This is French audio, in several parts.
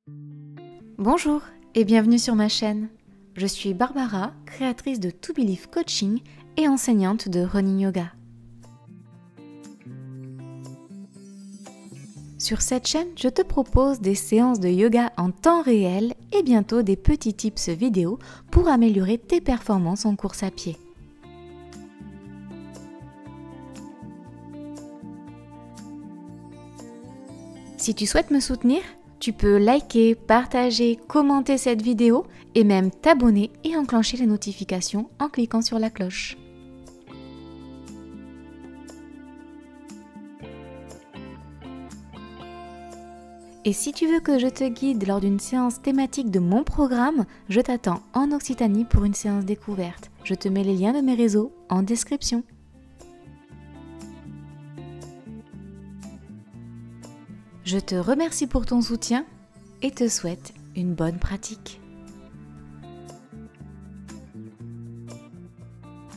Bonjour et bienvenue sur ma chaîne. Je suis Barbara, créatrice de To Believe Coaching et enseignante de Running Yoga. Sur cette chaîne, je te propose des séances de yoga en temps réel et bientôt des petits tips vidéo pour améliorer tes performances en course à pied. Si tu souhaites me soutenir, tu peux liker, partager, commenter cette vidéo et même t'abonner et enclencher les notifications en cliquant sur la cloche. Et si tu veux que je te guide lors d'une séance thématique de mon programme, je t'attends en Occitanie pour une séance découverte. Je te mets les liens de mes réseaux en description. Je te remercie pour ton soutien et te souhaite une bonne pratique.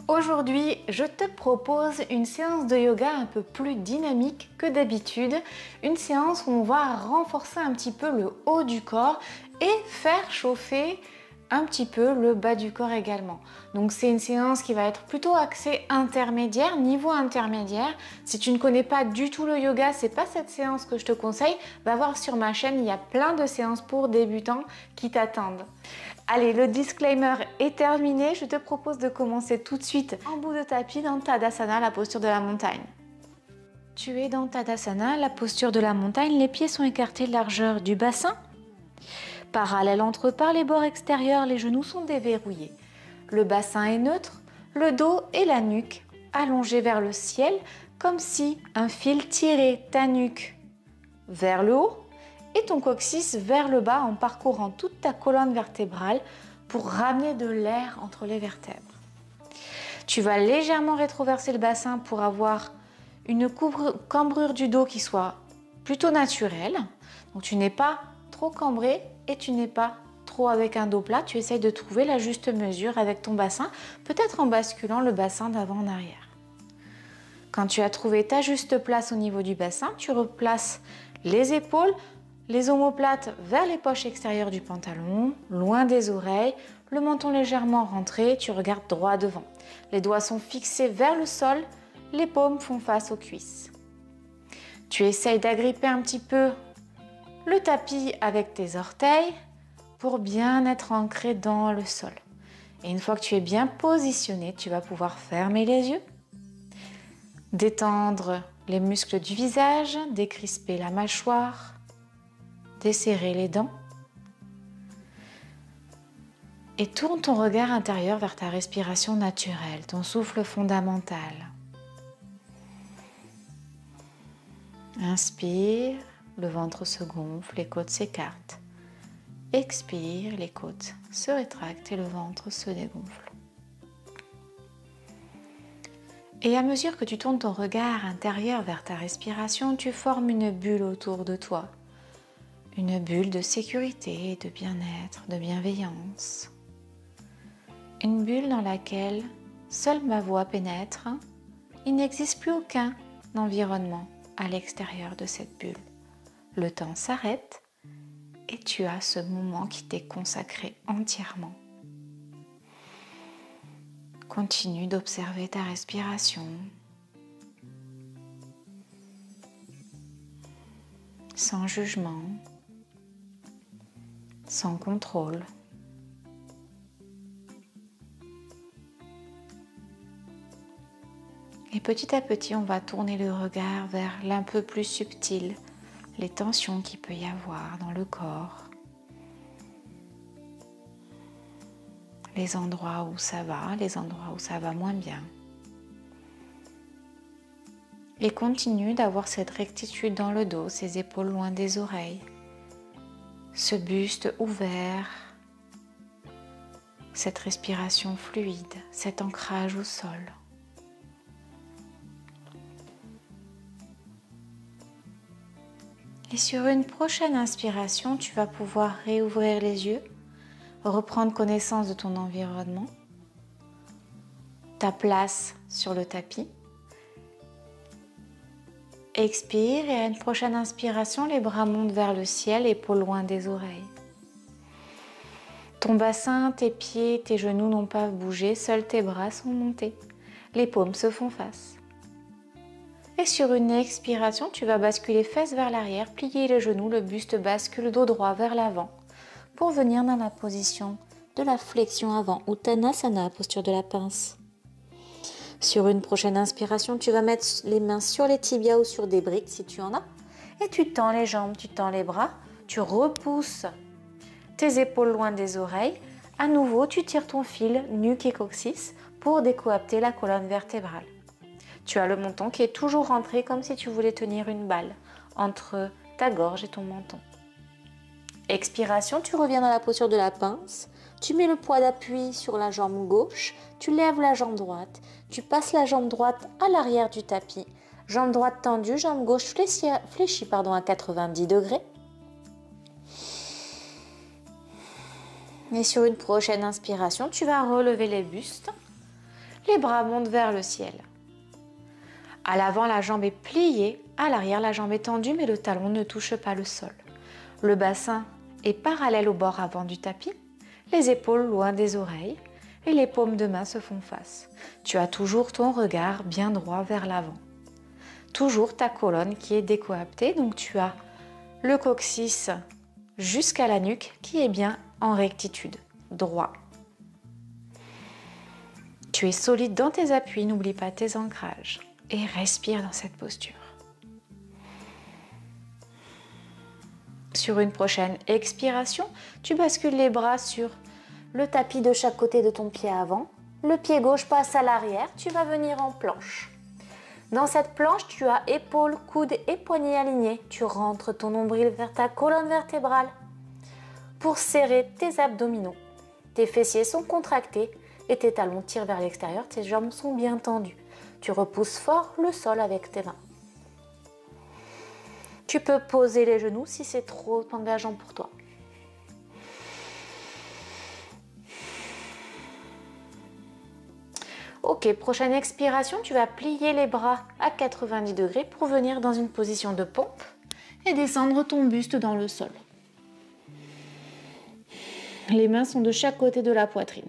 Aujourd'hui, je te propose une séance de yoga un peu plus dynamique que d'habitude. Une séance où on va renforcer un petit peu le haut du corps et faire chauffer un petit peu le bas du corps également. Donc c'est une séance qui va être plutôt axée intermédiaire, niveau intermédiaire. Si tu ne connais pas du tout le yoga, c'est pas cette séance que je te conseille. Va voir sur ma chaîne, il y a plein de séances pour débutants qui t'attendent. Allez, le disclaimer est terminé. Je te propose de commencer tout de suite en bout de tapis dans Tadasana, la posture de la montagne. Tu es dans Tadasana, la posture de la montagne. Les pieds sont écartés de largeur du bassin. Parallèle entre eux par les bords extérieurs, les genoux sont déverrouillés. Le bassin est neutre, le dos et la nuque allongés vers le ciel, comme si un fil tirait ta nuque vers le haut et ton coccyx vers le bas en parcourant toute ta colonne vertébrale pour ramener de l'air entre les vertèbres. Tu vas légèrement rétroverser le bassin pour avoir une cambrure du dos qui soit plutôt naturelle. Donc tu n'es pas trop cambré et tu n'es pas trop avec un dos plat. Tu essayes de trouver la juste mesure avec ton bassin, peut-être en basculant le bassin d'avant en arrière. Quand tu as trouvé ta juste place au niveau du bassin, tu replaces les épaules, les omoplates vers les poches extérieures du pantalon, loin des oreilles, le menton légèrement rentré, tu regardes droit devant. Les doigts sont fixés vers le sol, les paumes font face aux cuisses. Tu essayes d'agripper un petit peu le tapis avec tes orteils pour bien être ancré dans le sol. Et une fois que tu es bien positionné, tu vas pouvoir fermer les yeux, détendre les muscles du visage, décrisper la mâchoire, desserrer les dents et tourne ton regard intérieur vers ta respiration naturelle, ton souffle fondamental. Inspire, le ventre se gonfle, les côtes s'écartent. Expire, les côtes se rétractent et le ventre se dégonfle. Et à mesure que tu tournes ton regard intérieur vers ta respiration, tu formes une bulle autour de toi. Une bulle de sécurité, de bien-être, de bienveillance. Une bulle dans laquelle seule ma voix pénètre. Il n'existe plus aucun environnement à l'extérieur de cette bulle. Le temps s'arrête et tu as ce moment qui t'est consacré entièrement. Continue d'observer ta respiration. Sans jugement, sans contrôle. Et petit à petit, on va tourner le regard vers l'un peu plus subtil, les tensions qu'il peut y avoir dans le corps, les endroits où ça va, les endroits où ça va moins bien. Et continue d'avoir cette rectitude dans le dos, ses épaules loin des oreilles, ce buste ouvert, cette respiration fluide, cet ancrage au sol. Et sur une prochaine inspiration, tu vas pouvoir réouvrir les yeux, reprendre connaissance de ton environnement, ta place sur le tapis Expire et à une prochaine inspiration, les bras montent vers le ciel, épaules loin des oreilles. Ton bassin, tes pieds, tes genoux n'ont pas bougé, seuls tes bras sont montés. Les paumes se font face. Et sur une expiration, tu vas basculer fesses vers l'arrière, plier les genoux, le buste bascule, dos droit vers l'avant pour venir dans la position de la flexion avant, Uttanasana, posture de la pince. Sur une prochaine inspiration, tu vas mettre les mains sur les tibias ou sur des briques si tu en as. Et tu tends les jambes, tu tends les bras, tu repousses tes épaules loin des oreilles. À nouveau, tu tires ton fil, nuque et coccyx pour décoapter la colonne vertébrale. Tu as le menton qui est toujours rentré comme si tu voulais tenir une balle entre ta gorge et ton menton. Expiration, tu reviens dans la posture de la pince. Tu mets le poids d'appui sur la jambe gauche, tu lèves la jambe droite, tu passes la jambe droite à l'arrière du tapis, jambe droite tendue, jambe gauche fléchie à 90 degrés. Et sur une prochaine inspiration, tu vas relever les bustes, les bras montent vers le ciel. À l'avant, la jambe est pliée, à l'arrière, la jambe est tendue, mais le talon ne touche pas le sol. Le bassin est parallèle au bord avant du tapis, les épaules loin des oreilles et les paumes de main se font face. Tu as toujours ton regard bien droit vers l'avant. Toujours ta colonne qui est décoaptée, donc tu as le coccyx jusqu'à la nuque qui est bien en rectitude, droit. Tu es solide dans tes appuis, n'oublie pas tes ancrages et respire dans cette posture. Sur une prochaine expiration, tu bascules les bras sur le tapis de chaque côté de ton pied avant. Le pied gauche passe à l'arrière, tu vas venir en planche. Dans cette planche, tu as épaules, coudes et poignets alignés. Tu rentres ton nombril vers ta colonne vertébrale pour serrer tes abdominaux. Tes fessiers sont contractés et tes talons tirent vers l'extérieur, tes jambes sont bien tendues. Tu repousses fort le sol avec tes mains. Tu peux poser les genoux si c'est trop engageant pour toi. Ok, prochaine expiration, tu vas plier les bras à 90 degrés pour venir dans une position de pompe et descendre ton buste dans le sol. Les mains sont de chaque côté de la poitrine.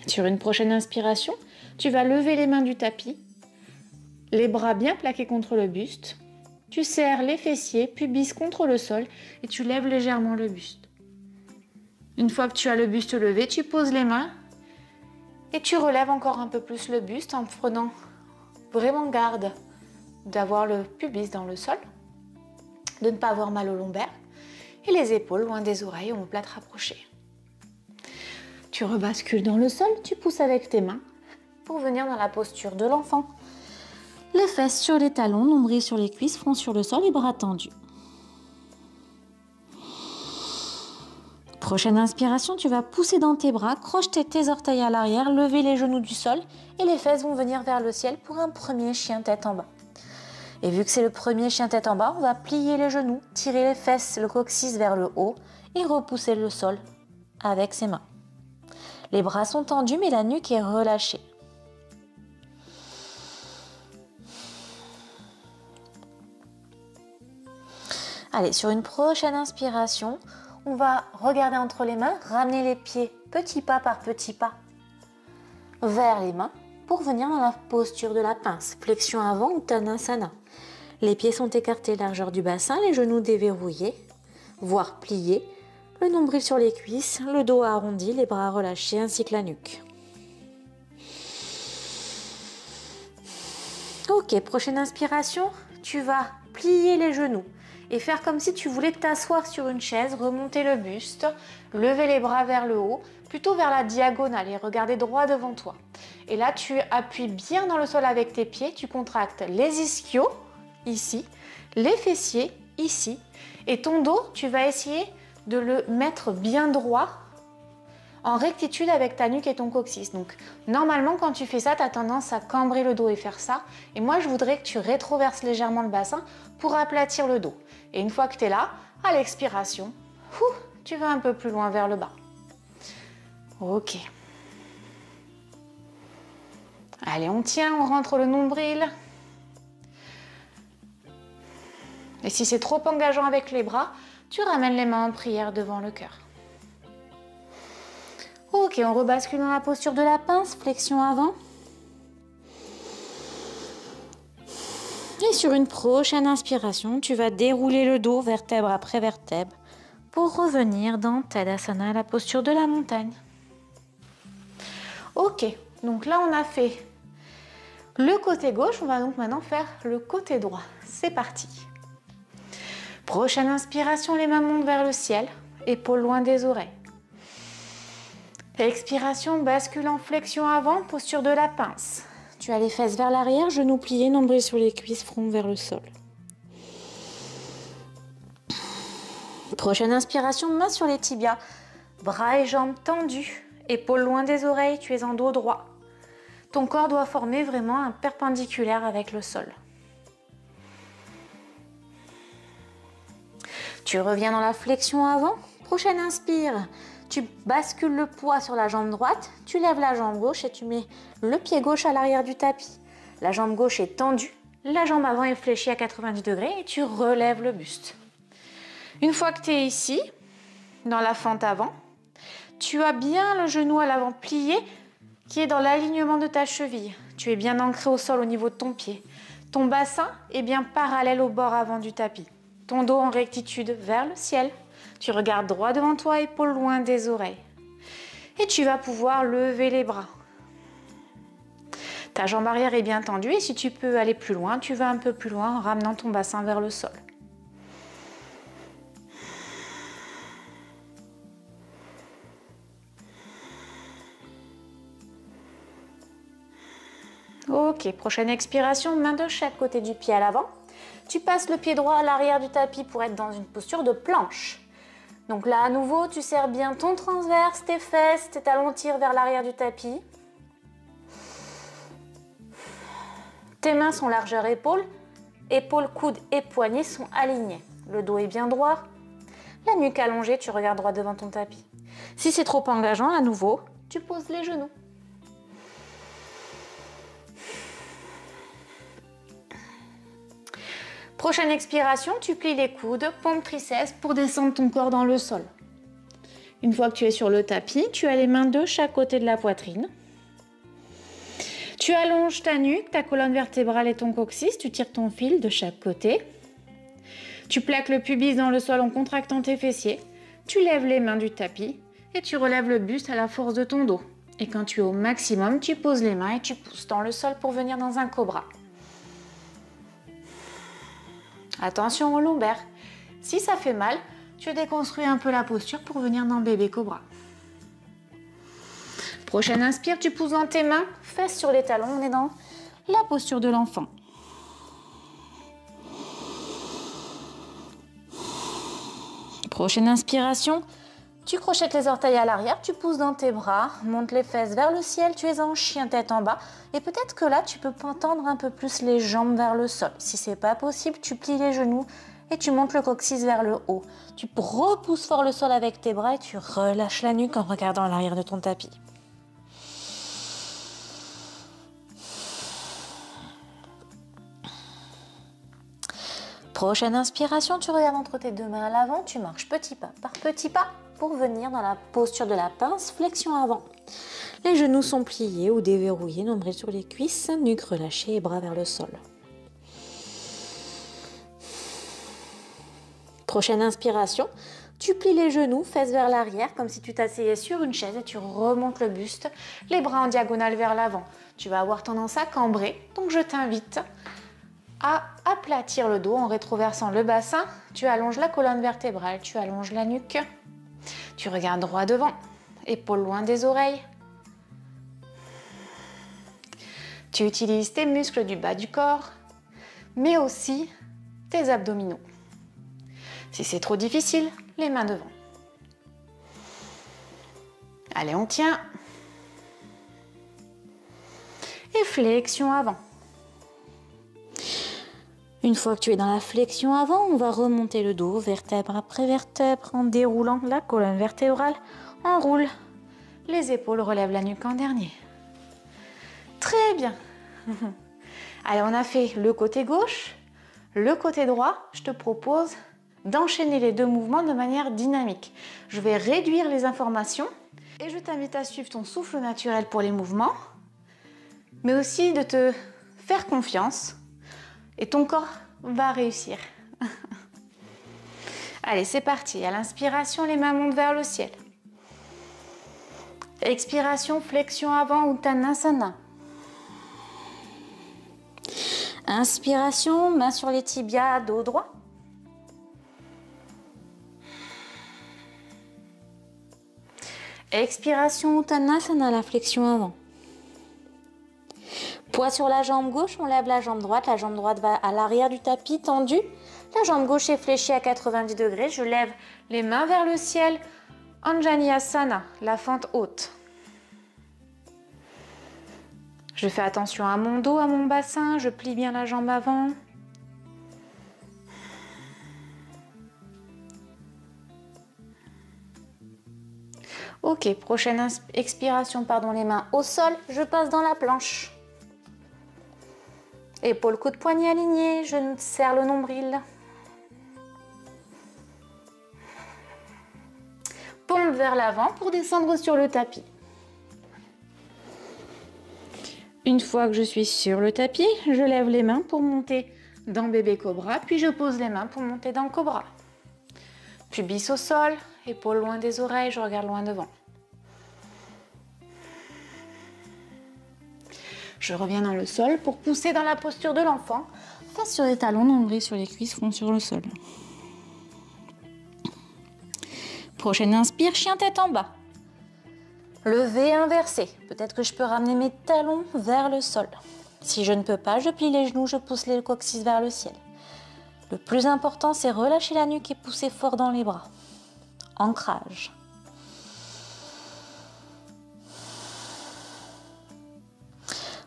Sur une prochaine inspiration, tu vas lever les mains du tapis, les bras bien plaqués contre le buste. Tu serres les fessiers, pubis contre le sol et tu lèves légèrement le buste. Une fois que tu as le buste levé, tu poses les mains et tu relèves encore un peu plus le buste en prenant vraiment garde d'avoir le pubis dans le sol, de ne pas avoir mal au lombaire et les épaules loin des oreilles, omoplate rapprochée. Tu rebascules dans le sol, tu pousses avec tes mains pour venir dans la posture de l'enfant. Les fesses sur les talons, nombril sur les cuisses, front sur le sol et bras tendus. Prochaine inspiration, tu vas pousser dans tes bras, crocheter tes orteils à l'arrière, lever les genoux du sol et les fesses vont venir vers le ciel pour un premier chien tête en bas. Et vu que c'est le premier chien tête en bas, on va plier les genoux, tirer les fesses, le coccyx vers le haut et repousser le sol avec ses mains. Les bras sont tendus mais la nuque est relâchée. Allez, sur une prochaine inspiration, on va regarder entre les mains, ramener les pieds petit pas par petit pas vers les mains pour venir dans la posture de la pince. Flexion avant, Uttanasana. Les pieds sont écartés, largeur du bassin, les genoux déverrouillés, voire pliés, le nombril sur les cuisses, le dos arrondi, les bras relâchés ainsi que la nuque. Ok, prochaine inspiration, tu vas plier les genoux et faire comme si tu voulais t'asseoir sur une chaise, remonter le buste, lever les bras vers le haut, plutôt vers la diagonale et regarder droit devant toi. Et là, tu appuies bien dans le sol avec tes pieds, tu contractes les ischios, ici, les fessiers, ici, et ton dos, tu vas essayer de le mettre bien droit, en rectitude avec ta nuque et ton coccyx. Donc, normalement, quand tu fais ça, tu as tendance à cambrer le dos et faire ça. Et moi, je voudrais que tu rétroverses légèrement le bassin pour aplatir le dos. Et une fois que tu es là, à l'expiration, tu vas un peu plus loin vers le bas. Ok. Allez, on tient, on rentre le nombril. Et si c'est trop engageant avec les bras, tu ramènes les mains en prière devant le cœur. Ok, on rebascule dans la posture de la pince, flexion avant. Et sur une prochaine inspiration, tu vas dérouler le dos vertèbre après vertèbre pour revenir dans Tadasana, la posture de la montagne. Ok, donc là on a fait le côté gauche, on va donc maintenant faire le côté droit. C'est parti. Prochaine inspiration, les mains montent vers le ciel, épaules loin des oreilles. Expiration, bascule en flexion avant, posture de la pince. Tu as les fesses vers l'arrière, genoux pliés, nombril sur les cuisses, front vers le sol. Prochaine inspiration, main sur les tibias, bras et jambes tendus, épaules loin des oreilles, tu es en dos droit. Ton corps doit former vraiment un perpendiculaire avec le sol. Tu reviens dans la flexion avant. Prochaine inspire. Tu bascules le poids sur la jambe droite, tu lèves la jambe gauche et tu mets le pied gauche à l'arrière du tapis. La jambe gauche est tendue, la jambe avant est fléchie à 90 degrés et tu relèves le buste. Une fois que tu es ici, dans la fente avant, tu as bien le genou à l'avant plié qui est dans l'alignement de ta cheville. Tu es bien ancré au sol au niveau de ton pied. Ton bassin est bien parallèle au bord avant du tapis. Ton dos en rectitude vers le ciel. Tu regardes droit devant toi, épaules loin des oreilles. Et tu vas pouvoir lever les bras. Ta jambe arrière est bien tendue et si tu peux aller plus loin, tu vas un peu plus loin en ramenant ton bassin vers le sol. Ok, prochaine expiration, main de chaque côté du pied à l'avant. Tu passes le pied droit à l'arrière du tapis pour être dans une posture de planche. Donc là, à nouveau, tu serres bien ton transverse, tes fesses, tes talons tirent vers l'arrière du tapis. Tes mains sont largeur épaule, épaules, coudes et poignets sont alignés. Le dos est bien droit, la nuque allongée, tu regardes droit devant ton tapis. Si c'est trop engageant, à nouveau, tu poses les genoux. Prochaine expiration, tu plies les coudes, pompe triceps pour descendre ton corps dans le sol. Une fois que tu es sur le tapis, tu as les mains de chaque côté de la poitrine. Tu allonges ta nuque, ta colonne vertébrale et ton coccyx, tu tires ton fil de chaque côté. Tu plaques le pubis dans le sol en contractant tes fessiers. Tu lèves les mains du tapis et tu relèves le buste à la force de ton dos. Et quand tu es au maximum, tu poses les mains et tu pousses dans le sol pour venir dans un cobra. Attention au lombaire. Si ça fait mal, tu déconstruis un peu la posture pour venir dans bébé cobra. Prochaine inspire, tu pousses dans tes mains, fesses sur les talons, on est dans la posture de l'enfant. Prochaine inspiration, tu crochettes les orteils à l'arrière, tu pousses dans tes bras, monte les fesses vers le ciel, tu es en chien tête en bas. Et peut-être que là, tu peux tendre un peu plus les jambes vers le sol. Si c'est pas possible, tu plies les genoux et tu montes le coccyx vers le haut. Tu repousses fort le sol avec tes bras et tu relâches la nuque en regardant à l'arrière de ton tapis. Prochaine inspiration, tu regardes entre tes deux mains à l'avant, tu marches petit pas par petit pas pour venir dans la posture de la pince, flexion avant. Les genoux sont pliés ou déverrouillés, nombril sur les cuisses, nuque relâchée et bras vers le sol. Prochaine inspiration, tu plies les genoux, fesses vers l'arrière, comme si tu t'asseyais sur une chaise et tu remontes le buste, les bras en diagonale vers l'avant. Tu vas avoir tendance à cambrer, donc je t'invite à aplatir le dos en rétroversant le bassin. Tu allonges la colonne vertébrale, tu allonges la nuque. Tu regardes droit devant, épaules loin des oreilles. Tu utilises tes muscles du bas du corps, mais aussi tes abdominaux. Si c'est trop difficile, les mains devant. Allez, on tient. Et flexion avant. Une fois que tu es dans la flexion avant, on va remonter le dos, vertèbre après vertèbre, en déroulant la colonne vertébrale. On roule. Les épaules relèvent la nuque en dernier. Très bien. Allez, on a fait le côté gauche, Le côté droit, je te propose d'enchaîner les deux mouvements de manière dynamique. Je vais réduire les informations et je t'invite à suivre ton souffle naturel pour les mouvements, mais aussi de te faire confiance et ton corps va réussir. Allez, c'est parti. À l'inspiration, les mains montent vers le ciel. Expiration, flexion avant, Uttanasana. Inspiration, main sur les tibias, dos droit. Expiration, Uttanasana, la flexion avant. Poids sur la jambe gauche, on lève la jambe droite va à l'arrière du tapis, tendue. La jambe gauche est fléchie à 90 degrés, je lève les mains vers le ciel. Anjaneyasana, la fente haute. Je fais attention à mon dos, à mon bassin, je plie bien la jambe avant. Ok, prochaine expiration, les mains au sol, je passe dans la planche. Épaules, coude, poignet alignés, je serre le nombril. Pompe vers l'avant pour descendre sur le tapis. Une fois que je suis sur le tapis, je lève les mains pour monter dans bébé cobra, puis je pose les mains pour monter dans cobra. Pubis au sol, épaules loin des oreilles, je regarde loin devant. Je reviens dans le sol pour pousser dans la posture de l'enfant, face sur les talons, nombril sur les cuisses, front sur le sol. Prochaine inspire, chien tête en bas. Levé inversé. Peut-être que je peux ramener mes talons vers le sol. Si je ne peux pas, je plie les genoux, je pousse les coccyx vers le ciel. Le plus important, c'est relâcher la nuque et pousser fort dans les bras. Ancrage.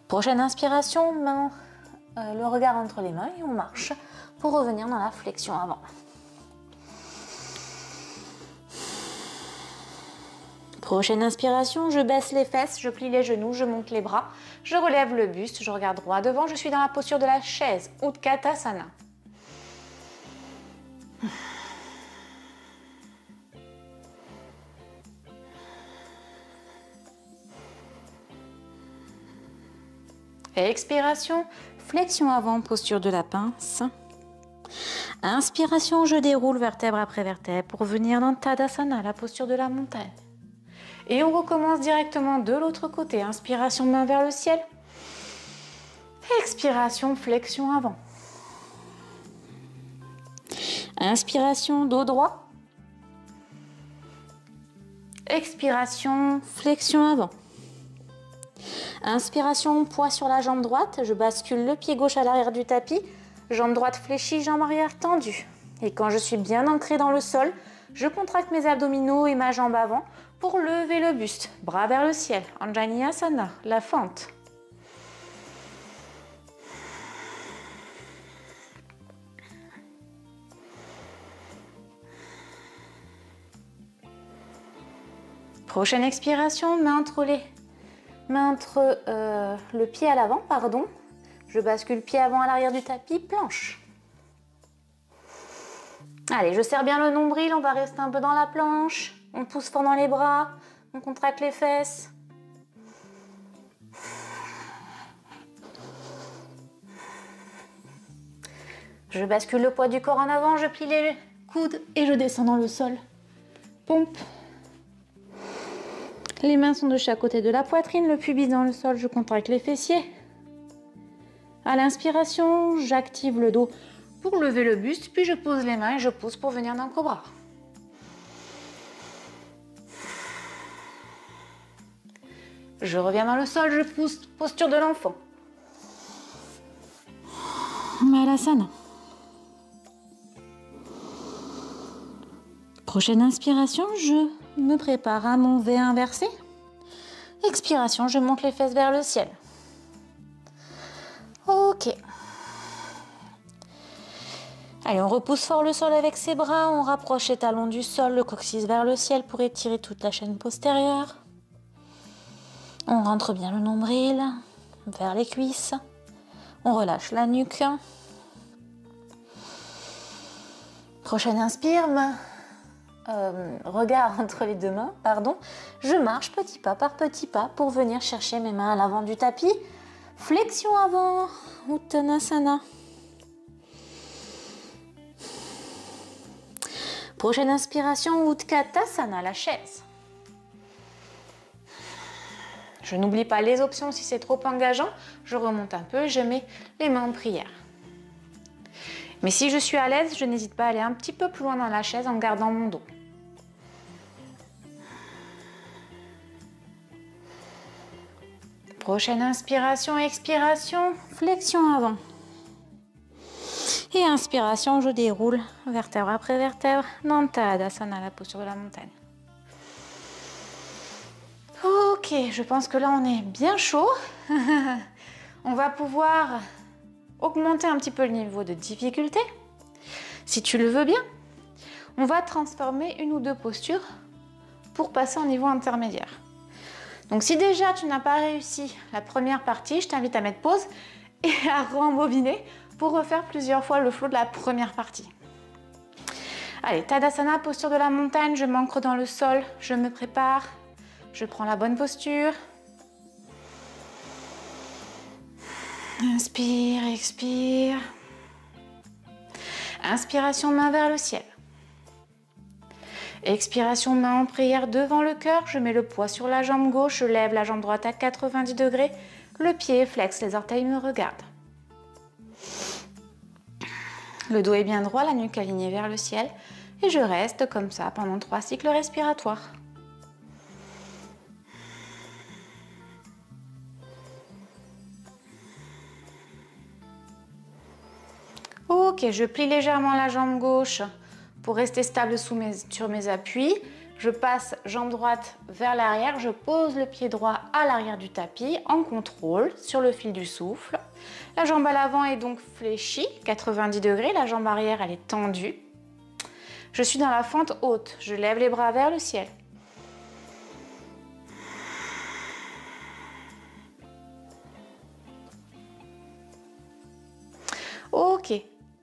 Prochaine inspiration, le regard entre les mains et on marche pour revenir dans la flexion avant. Prochaine inspiration, je baisse les fesses, je plie les genoux, je monte les bras, je relève le buste, je regarde droit devant, je suis dans la posture de la chaise, Utkatasana. Expiration, flexion avant, posture de la pince. Inspiration, je déroule vertèbre après vertèbre pour venir dans Tadasana, la posture de la montagne. Et on recommence directement de l'autre côté. Inspiration, main vers le ciel. Expiration, flexion avant. Inspiration, dos droit. Expiration, flexion avant. Inspiration, poids sur la jambe droite. Je bascule le pied gauche à l'arrière du tapis. Jambe droite fléchie, jambe arrière tendue. Et quand je suis bien ancrée dans le sol, je contracte mes abdominaux et ma jambe avant pour lever le buste. Bras vers le ciel. Anjaneyasana, la fente. Prochaine expiration, main entre le pied à l'avant, Je bascule pied avant à l'arrière du tapis, planche. Allez, je serre bien le nombril, on va rester un peu dans la planche. On pousse fort dans les bras, on contracte les fesses. Je bascule le poids du corps en avant, je plie les coudes et je descends dans le sol. Pompe. Les mains sont de chaque côté de la poitrine, le pubis dans le sol, je contracte les fessiers. À l'inspiration, j'active le dos pour lever le buste, puis je pose les mains et je pousse pour venir dans le cobra. Je reviens dans le sol, je pousse, posture de l'enfant. Malasana. Prochaine inspiration, je me prépare à mon V inversé. Expiration, je monte les fesses vers le ciel. Ok. Allez, on repousse fort le sol avec ses bras, on rapproche les talons du sol, le coccyx vers le ciel pour étirer toute la chaîne postérieure. On rentre bien le nombril vers les cuisses. On relâche la nuque. Prochaine inspire, regard entre les deux mains, pardon. Je marche petit pas par petit pas pour venir chercher mes mains à l'avant du tapis. Flexion avant, Uttanasana. Prochaine inspiration, Utkatasana, la chaise. Je n'oublie pas les options si c'est trop engageant. Je remonte un peu, je mets les mains en prière. Mais si je suis à l'aise, je n'hésite pas à aller un petit peu plus loin dans la chaise en gardant mon dos. Prochaine inspiration, expiration, flexion avant. Et inspiration, je déroule vertèbre après vertèbre dans Tadasana, la posture de la montagne. Ok, je pense que là on est bien chaud. On va pouvoir augmenter un petit peu le niveau de difficulté. Si tu le veux bien, on va transformer une ou deux postures pour passer au niveau intermédiaire. Donc si déjà tu n'as pas réussi la première partie, je t'invite à mettre pause et à rembobiner pour refaire plusieurs fois le flow de la première partie. Allez, Tadasana, posture de la montagne, je m'ancre dans le sol, je me prépare, je prends la bonne posture. Inspire, expire. Inspiration, main vers le ciel. Expiration, main en prière devant le cœur. Je mets le poids sur la jambe gauche, je lève la jambe droite à 90 degrés. Le pied flex, les orteils me regardent. Le dos est bien droit, la nuque alignée vers le ciel. Et je reste comme ça pendant 3 cycles respiratoires. Ok, je plie légèrement la jambe gauche pour rester stable sur mes appuis. Je passe jambe droite vers l'arrière, je pose le pied droit à l'arrière du tapis en contrôle sur le fil du souffle. La jambe à l'avant est donc fléchie, 90 degrés, la jambe arrière elle est tendue. Je suis dans la fente haute, je lève les bras vers le ciel. Ok.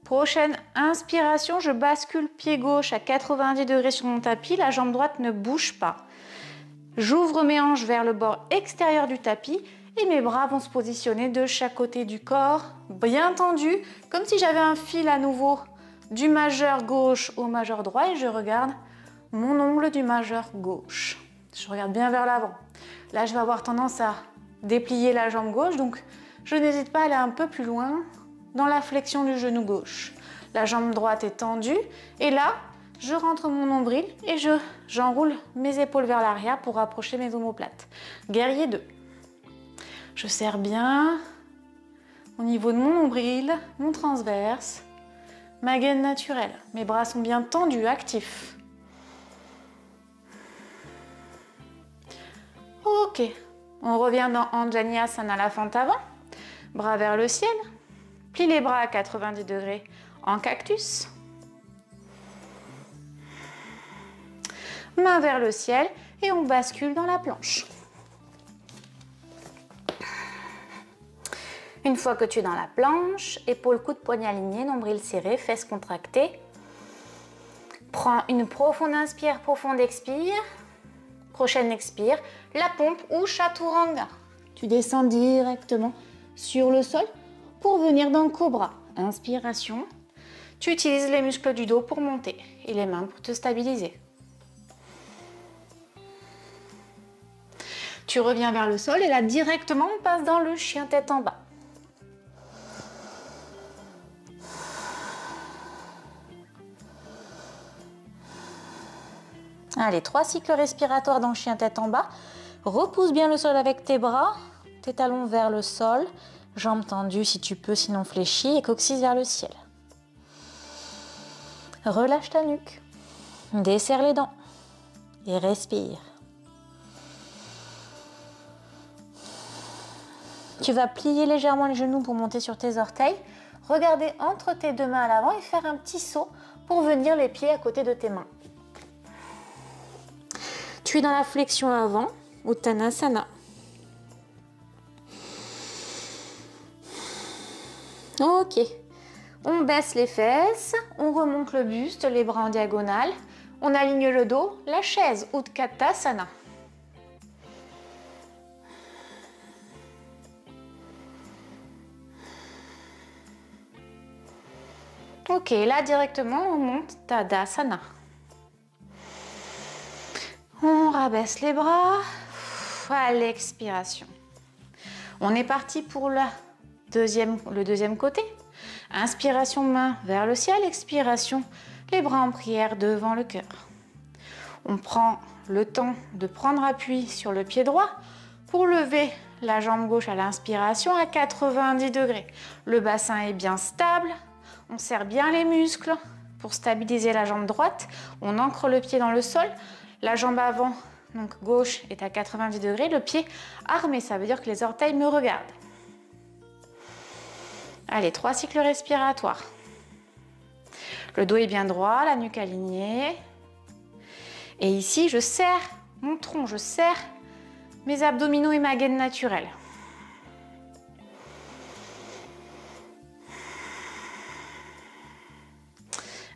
Prochaine inspiration, je bascule pied gauche à 90 degrés sur mon tapis, la jambe droite ne bouge pas. J'ouvre mes hanches vers le bord extérieur du tapis et mes bras vont se positionner de chaque côté du corps, bien tendus, comme si j'avais un fil à nouveau du majeur gauche au majeur droit et je regarde mon ongle du majeur gauche. Je regarde bien vers l'avant. Là, je vais avoir tendance à déplier la jambe gauche, donc je n'hésite pas à aller un peu plus loin dans la flexion du genou gauche. La jambe droite est tendue et là, je rentre mon nombril et j'enroule mes épaules vers l'arrière pour rapprocher mes omoplates. Guerrier 2. Je serre bien au niveau de mon nombril, mon transverse, ma gaine naturelle. Mes bras sont bien tendus, actifs. Ok, on revient dans Anjaneyasana, la fente avant. Bras vers le ciel. Plie les bras à 90 degrés en cactus. Main vers le ciel et on bascule dans la planche. Une fois que tu es dans la planche, épaules, coudes, poignets alignés, nombril serré, fesses contractées. Prends une profonde inspire, profonde expire. Prochaine expire, la pompe ou chaturanga. Tu descends directement sur le sol pour venir dans le cobra. Inspiration. Tu utilises les muscles du dos pour monter et les mains pour te stabiliser. Tu reviens vers le sol et là directement on passe dans le chien tête en bas. Allez, 3 cycles respiratoires dans le chien tête en bas. Repousse bien le sol avec tes bras, tes talons vers le sol, jambes tendues si tu peux, sinon fléchies et coccyx vers le ciel. Relâche ta nuque, desserre les dents et respire. Tu vas plier légèrement les genoux pour monter sur tes orteils. Regardez entre tes deux mains à l'avant et faire un petit saut pour venir les pieds à côté de tes mains. Tu es dans la flexion avant, Uttanasana. Ok, On baisse les fesses, on remonte le buste, les bras en diagonale, on aligne le dos, la chaise Utkatasana. Ok, là directement on monte Tadasana. On rabaisse les bras à l'expiration. On est parti pour le deuxième côté. Inspiration, main vers le ciel. Expiration, les bras en prière devant le cœur. On prend le temps de prendre appui sur le pied droit pour lever la jambe gauche à l'inspiration à 90 degrés. Le bassin est bien stable. On serre bien les muscles pour stabiliser la jambe droite. On ancre le pied dans le sol. La jambe avant, donc gauche, est à 90 degrés. Le pied armé, ça veut dire que les orteils me regardent. Allez, 3 cycles respiratoires. Le dos est bien droit, la nuque alignée. Et ici, je serre mon tronc, je serre mes abdominaux et ma gaine naturelle.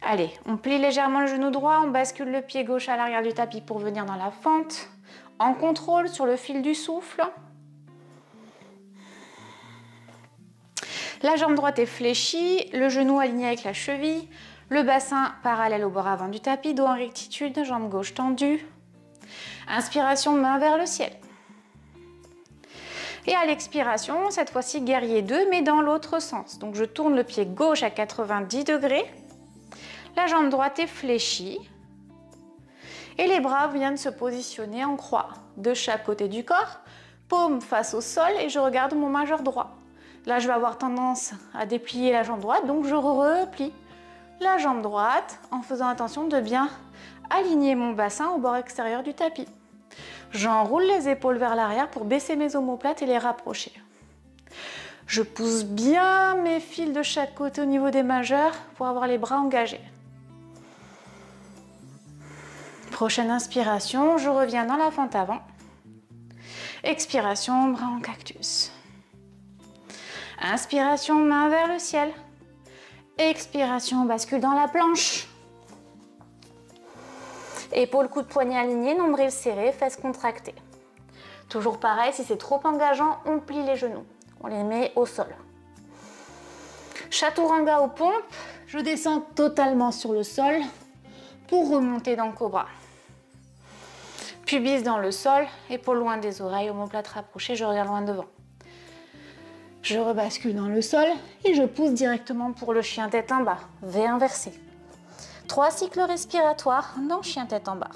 Allez, on plie légèrement le genou droit, on bascule le pied gauche à l'arrière du tapis pour venir dans la fente. En contrôle sur le fil du souffle. La jambe droite est fléchie, le genou aligné avec la cheville, le bassin parallèle au bord avant du tapis, dos en rectitude, jambe gauche tendue. Inspiration, main vers le ciel. Et à l'expiration, cette fois-ci guerrier 2, mais dans l'autre sens. Donc je tourne le pied gauche à 90 degrés. La jambe droite est fléchie. Et les bras viennent se positionner en croix de chaque côté du corps. Paume face au sol et je regarde mon majeur droit. Là, je vais avoir tendance à déplier la jambe droite, donc je replie la jambe droite en faisant attention de bien aligner mon bassin au bord extérieur du tapis. J'enroule les épaules vers l'arrière pour baisser mes omoplates et les rapprocher. Je pousse bien mes fils de chaque côté au niveau des majeurs pour avoir les bras engagés. Prochaine inspiration, je reviens dans la fente avant. Expiration, bras en cactus. Inspiration, main vers le ciel. Expiration, bascule dans la planche. Épaules, coude, poignet alignés, nombril serré, fesses contractées. Toujours pareil, si c'est trop engageant, on plie les genoux. On les met au sol. Chaturanga aux pompes. Je descends totalement sur le sol pour remonter dans le cobra. Pubis dans le sol, épaules loin des oreilles, omoplate rapprochée, je regarde loin devant. Je rebascule dans le sol et je pousse directement pour le chien tête en bas, V inversé. 3 cycles respiratoires dans chien tête en bas.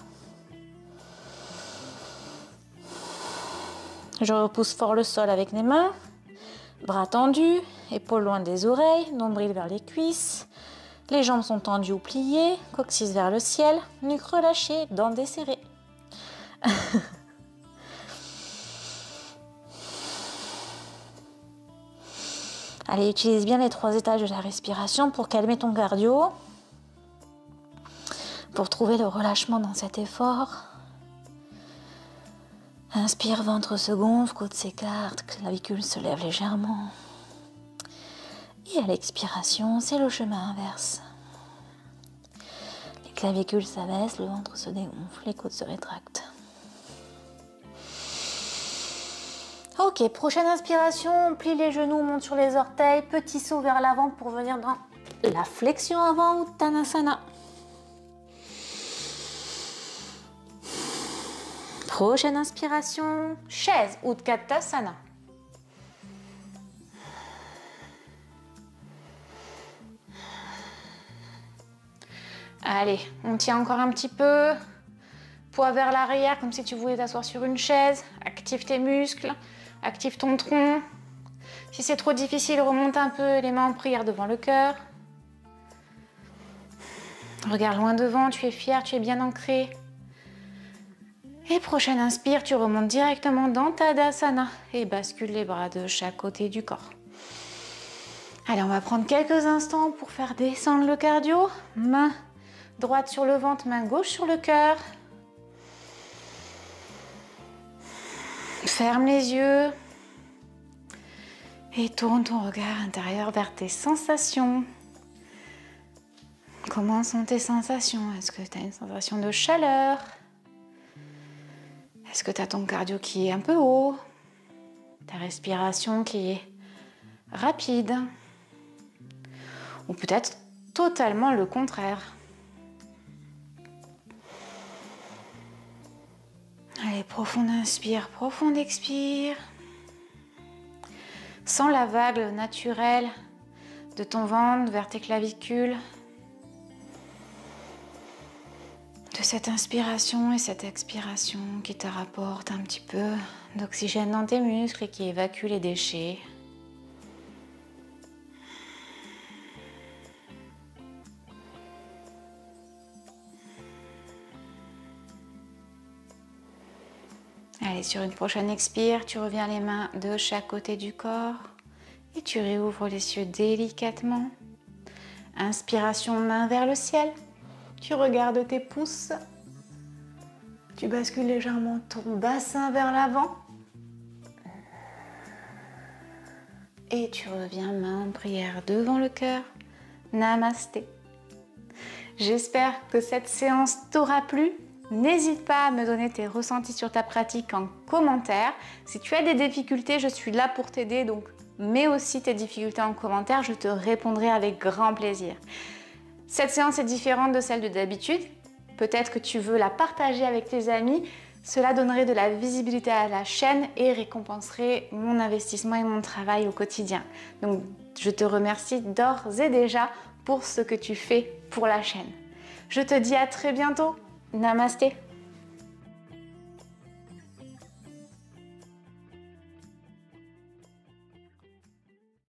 Je repousse fort le sol avec les mains, bras tendus, épaules loin des oreilles, nombril vers les cuisses. Les jambes sont tendues ou pliées, coccyx vers le ciel, nuque relâchée, dents desserrées. Allez, utilise bien les 3 étages de la respiration pour calmer ton cardio, pour trouver le relâchement dans cet effort. Inspire, ventre se gonfle, côte s'écarte, clavicule se lève légèrement. Et à l'expiration, c'est le chemin inverse. Les clavicules s'abaissent, le ventre se dégonfle, les côtes se rétractent. Ok, prochaine inspiration, on plie les genoux, on monte sur les orteils, petit saut vers l'avant pour venir dans la flexion avant Uttanasana. Prochaine inspiration, chaise Utkatasana. Allez, on tient encore un petit peu. Poids vers l'arrière, comme si tu voulais t'asseoir sur une chaise. Active tes muscles. Active ton tronc. Si c'est trop difficile, remonte un peu les mains en prière devant le cœur. Regarde loin devant, tu es fier, tu es bien ancré. Et prochaine inspire, tu remontes directement dans Tadasana et bascule les bras de chaque côté du corps. Allez, on va prendre quelques instants pour faire descendre le cardio. Main droite sur le ventre, main gauche sur le cœur. Ferme les yeux et tourne ton regard intérieur vers tes sensations. Comment sont tes sensations? Est-ce que tu as une sensation de chaleur? Est-ce que tu as ton cardio qui est un peu haut? Ta respiration qui est rapide? Ou peut-être totalement le contraire? Allez, profonde inspire, profonde expire. Sens la vague naturelle de ton ventre vers tes clavicules. De cette inspiration et cette expiration qui te rapporte un petit peu d'oxygène dans tes muscles et qui évacue les déchets. Allez, sur une prochaine expire, tu reviens les mains de chaque côté du corps et tu réouvres les yeux délicatement. Inspiration, main vers le ciel. Tu regardes tes pouces. Tu bascules légèrement ton bassin vers l'avant. Et tu reviens main en prière devant le cœur. Namasté. J'espère que cette séance t'aura plu. N'hésite pas à me donner tes ressentis sur ta pratique en commentaire. Si tu as des difficultés, je suis là pour t'aider. Donc, mets aussi tes difficultés en commentaire. Je te répondrai avec grand plaisir. Cette séance est différente de celle de d'habitude. Peut-être que tu veux la partager avec tes amis. Cela donnerait de la visibilité à la chaîne et récompenserait mon investissement et mon travail au quotidien. Donc, je te remercie d'ores et déjà pour ce que tu fais pour la chaîne. Je te dis à très bientôt. Namasté.